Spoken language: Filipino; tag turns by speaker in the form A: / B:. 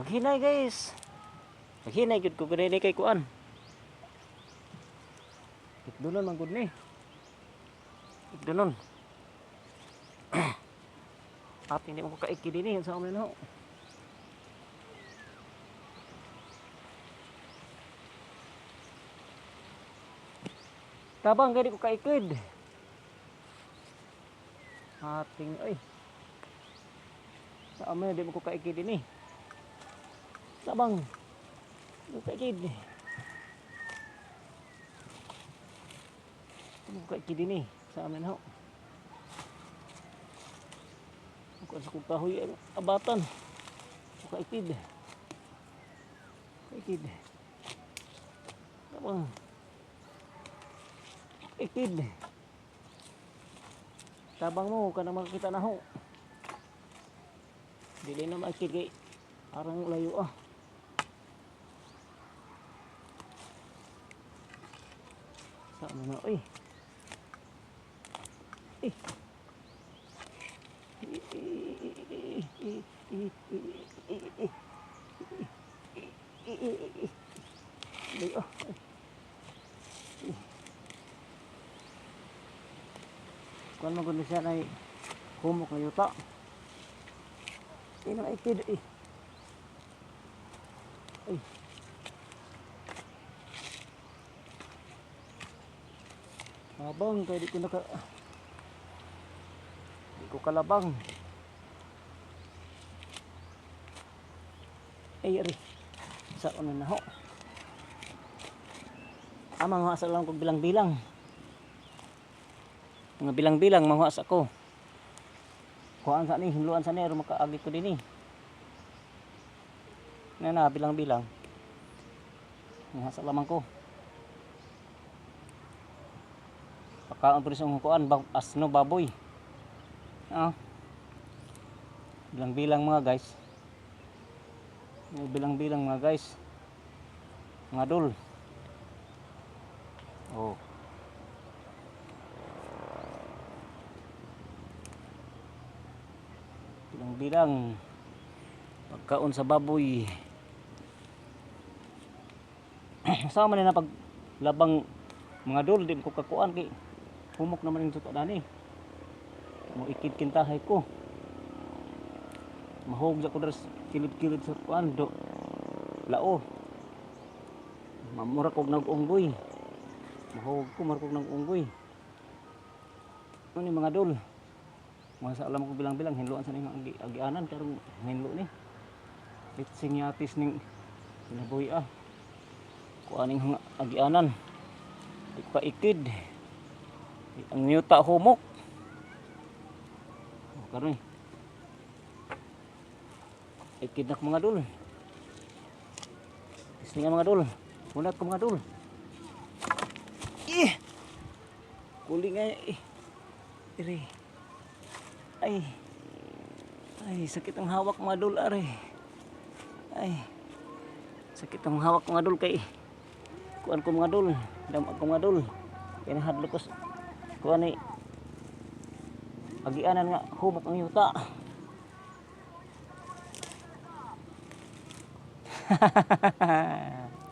A: Maghinay guys. Maghinay gud ko gani kay kuan. Ikdunon man gud ni. Ikdunon. At hindi mo ko kaiki dinhi sa amin ho. Tabang gani ko kaikid. Ating ay. Sa amin di mo ko kaikid dinhi. Tabang. Mo kaikid. Mo kaikid dinhi sa amin ho. Kung sa kong kahoy ang abatan. Kaikid. Kaikid. Tabang. Kaikid. Tabang mo ka na makakita na ho. Dili na maikid kay arang layo ah. Sa ano na oy. Eh. Kuan mo gud siya nay humok na yuta. Ina ikid eh. Ay. Abang kay di ko kalabang. Ay ari. Sa una na ho. Amang sa lang kog bilang-bilang. Mga bilang-bilang manghuas ako. Kuhaan sa ni, hinluan sa ni, aron makaagi ko dinhi. Na bilang-bilang. Manghuas lamang ko. Pagkaon po isang kuhaan, asno, baboy. Bilang-bilang mga guys. Bilang-bilang mga guys. Mga dul. Oh. Bilang pagkaon sa baboy. Sama na paglabang mga dul din ko kakuan kay humok naman yung tuta dani. Mo ikid kintahay ko. Mahog sa ko dres kilid-kilid sa kuan do. Lao. Mamura kog nag-unggoy. Mahog ko markog nag-unggoy. Ano ni mga dul? Masa alam ko bilang-bilang hinluan sa ning agianan karong hinlo ni. Litsing yatis ning sinaboy ah. Kuaning agianan. Di pa ikid. Ang yuta humok. Karon. Ikid na ko mga dul. Isningan mga dul. Munat ko mga dul. Kuling ay. Iri. Ay sakit ang hawak mga dul are. Ay sakit ang hawak mga dul kay kuan ko mga dul, damag ko mga dul. Kaya nahadlo ko kuan ni agianan nga humok ang yuta.